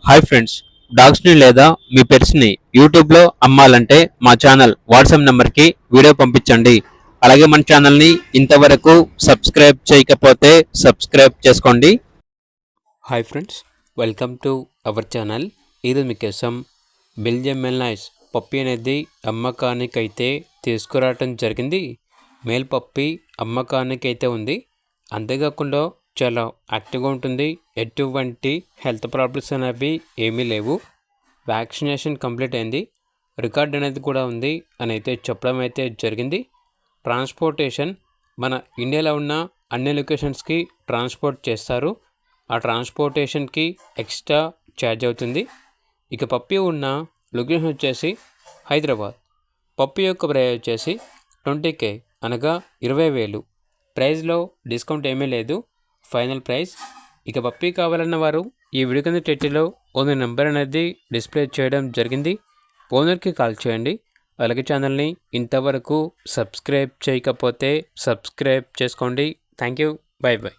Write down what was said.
Hi friends, డాగ్స్ని లేదా మీ పెట్స్ని యూట్యూబ్లో అమ్మాలంటే మా ఛానల్ వాట్సాప్ నెంబర్కి వీడియో పంపించండి. అలాగే మన ఛానల్ని ఇంతవరకు సబ్స్క్రైబ్ చేయకపోతే సబ్స్క్రైబ్ చేసుకోండి. Hi friends, welcome to our channel. ఇది మీకోసం బెల్జియం మెల్నైస్ పప్పి అనేది అమ్మకానికైతే తీసుకురావటం జరిగింది. మేల్ పప్పి అమ్మకానికైతే ఉంది. అంతేకాకుండా చాలా యాక్టివ్గా ఉంటుంది. ఎటువంటి హెల్త్ ప్రాబ్లమ్స్ అనేవి ఏమీ లేవు. వ్యాక్సినేషన్ కంప్లీట్ అయింది. రికార్డ్ అనేది కూడా ఉంది అని అయితే చెప్పడం అయితే జరిగింది. ట్రాన్స్పోర్టేషన్ మన ఇండియాలో ఉన్న అన్ని లొకేషన్స్కి ట్రాన్స్పోర్ట్ చేస్తారు. ఆ ట్రాన్స్పోర్టేషన్కి ఎక్స్ట్రా ఛార్జ్ అవుతుంది. ఇక పప్పి ఉన్న లొకేషన్ వచ్చేసి హైదరాబాద్. పప్పి యొక్క ప్రైస్ వచ్చేసి 20K అనగా 20,000. ప్రైస్లో డిస్కౌంట్ ఏమీ లేదు, ఫైనల్ ప్రైస్. ఇక పప్పి కావాలన్న వారు ఈ వీడియో కింద టైటిల్లో ఓనర్ నెంబర్ అనేది డిస్ప్లే చేయడం జరిగింది. ఓనర్కి కాల్ చేయండి. అలాగే ఛానల్ని ఇంతవరకు సబ్స్క్రైబ్ చేయకపోతే సబ్స్క్రైబ్ చేసుకోండి. Thank you, by by.